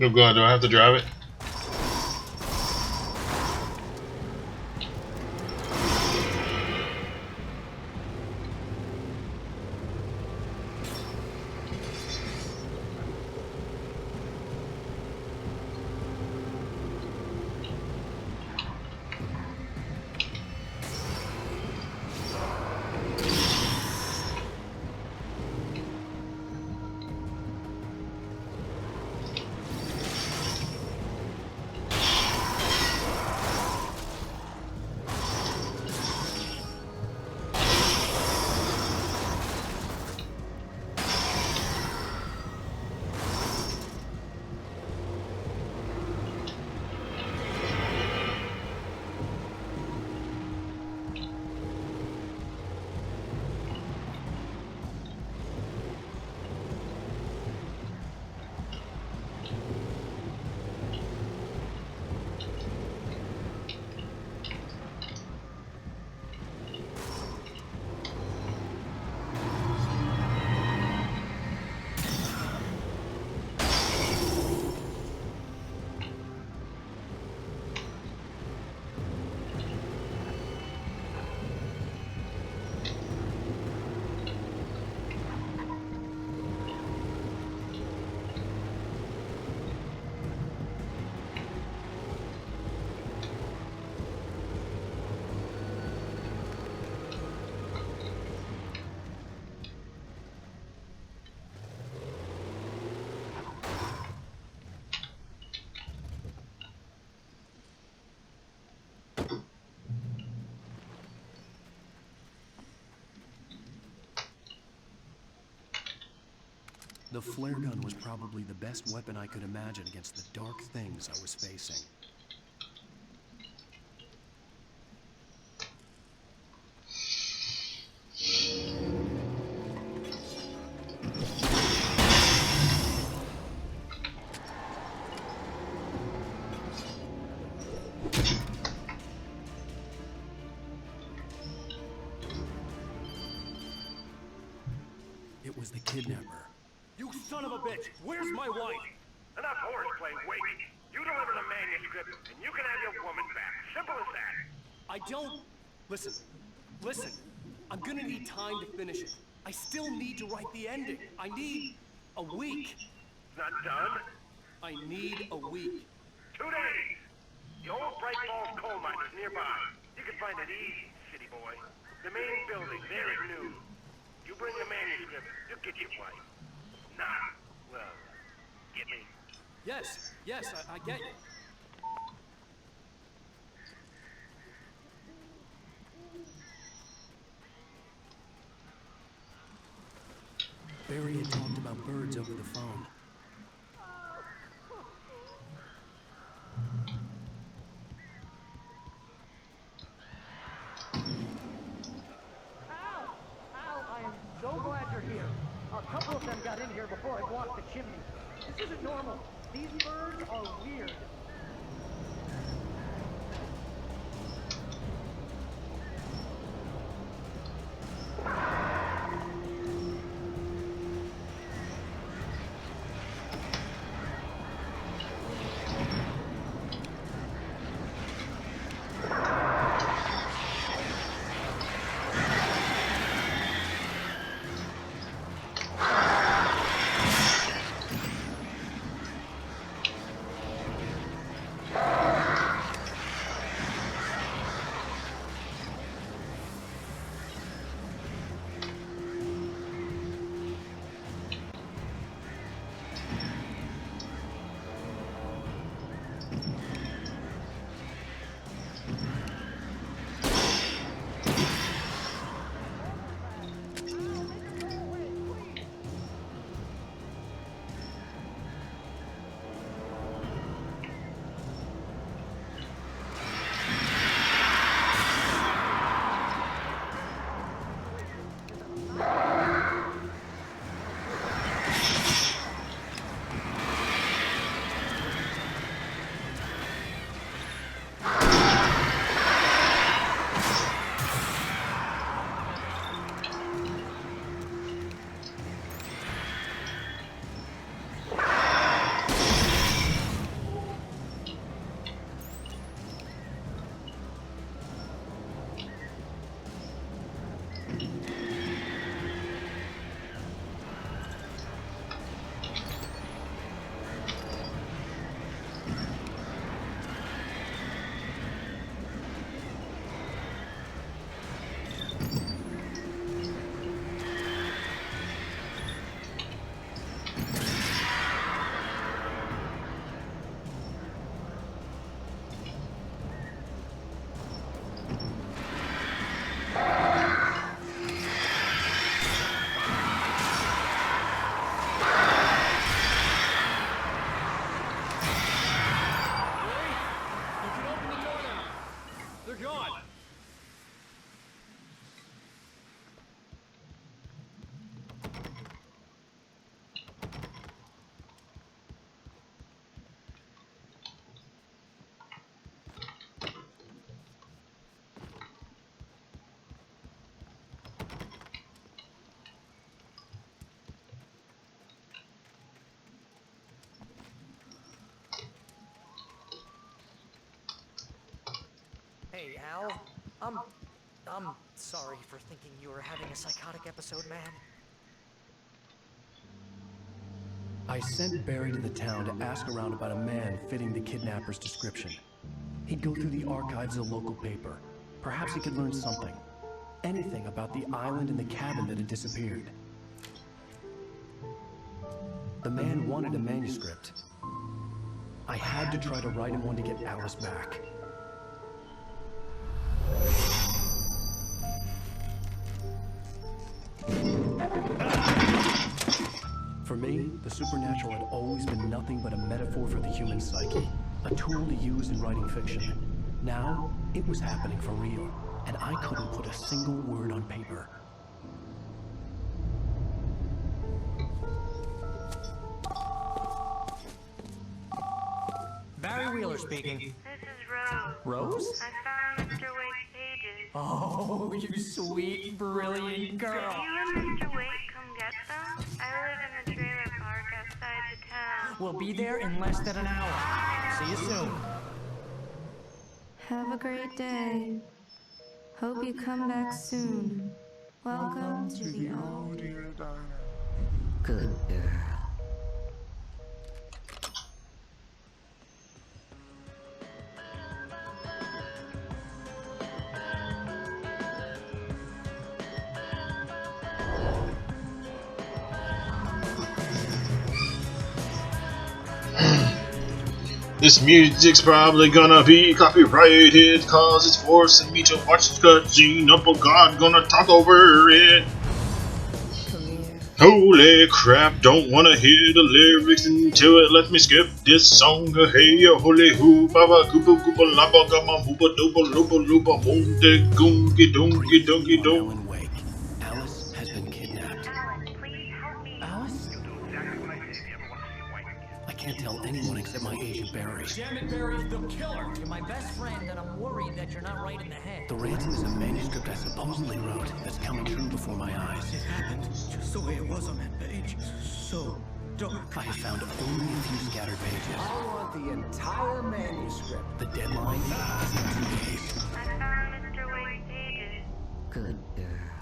Oh god, do I have to drive it? The flare gun was probably the best weapon I could imagine against the dark things I was facing. the kidnapper. You son of a bitch! Where's my wife? Enough horseplay, Wake. You deliver the manuscript, and you can have your woman back. Simple as that. I don't... Listen. I'm gonna need time to finish it. I still need to write the ending. I need a week. Not done? I need a week. 2 days. The old Bright Falls coal mine is nearby. You can find it easy, city boy. The main building, there at noon. You bring the manuscript, you'll get your wife. Nah, well, get me. Yes, I get you. Barry had talked about birds over the phone. I am so glad you're here. A couple of them got in here before I blocked the chimney. This isn't normal. These birds are weird. Hey, Al. I'm sorry for thinking you were having a psychotic episode, man. I sent Barry to the town to ask around about a man fitting the kidnapper's description. He'd go through the archives of the local paper. Perhaps he could learn something. Anything about the island and the cabin that had disappeared. The man wanted a manuscript. I had to try to write him one to get Alice back. For me, the supernatural had always been nothing but a metaphor for the human psyche, a tool to use in writing fiction. Now, it was happening for real, and I couldn't put a single word on paper. Barry Wheeler speaking. This is Rose. Rose? I found Mr. Wake's pages. Oh, you sweet, brilliant girl. Could you and Mr. Wake come get them? We'll be there in less than an hour. See you soon. Have a great day. Hope you come back soon. Welcome to the old Good girl. This music's probably gonna be copyrighted, cause it's forcing me to watch this cutscene. Oh God, gonna talk over it. Holy crap, don't wanna hear the lyrics until it lets me skip this song. Hey, holy hoo, baba, gooba, gooba, laba, gama, hooba, dooba, looba, looba, moonde, goongi, doongi, doongi, doon. Alice has been kidnapped. Alice? I can't tell anyone except my agent Barry. Damn it, Barry's the killer. You're my best friend, and I'm worried that you're not right in the head. The ransom is a manuscript I supposedly wrote that's coming true before my eyes. It happened just the way it was on that page. So dark. I have found only a few scattered pages. I want the entire manuscript. The deadline is in 2 days. I found Mr. Wake's pages. Good girl.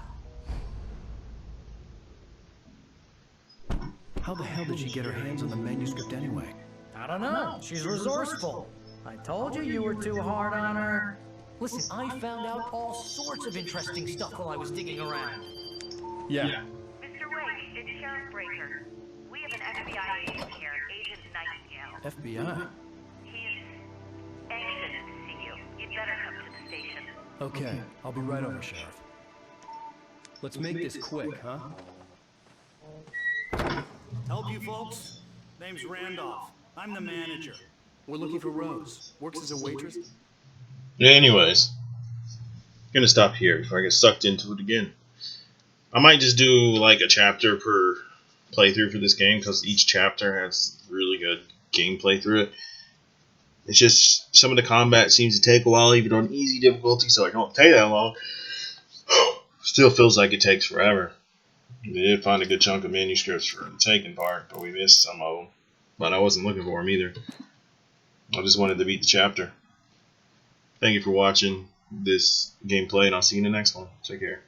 How the hell did she get her hands on the manuscript anyway? I don't know. She's resourceful. I told you were too hard on her. Listen, I found out all sorts of interesting stuff while I was digging around. Yeah. Mr. Wake, it's Sheriff Breaker. We have an FBI agent here, Agent Nightingale. FBI? He's anxious to see you. You'd better come to the station. Okay, I'll be right over, Sheriff. Let's make this quick, huh? Help you folks? Name's Randolph. I'm the manager. We're looking for Rose. Works as a waitress. Anyways, gonna stop here before I get sucked into it again. I might just do like a chapter per playthrough for this game because each chapter has really good gameplay through it. It's just some of the combat seems to take a while, even on easy difficulty, so it don't take that long. Still feels like it takes forever. We did find a good chunk of manuscripts for the taking part, but we missed some of them. But I wasn't looking for them either. I just wanted to beat the chapter. Thank you for watching this gameplay, and I'll see you in the next one. Take care.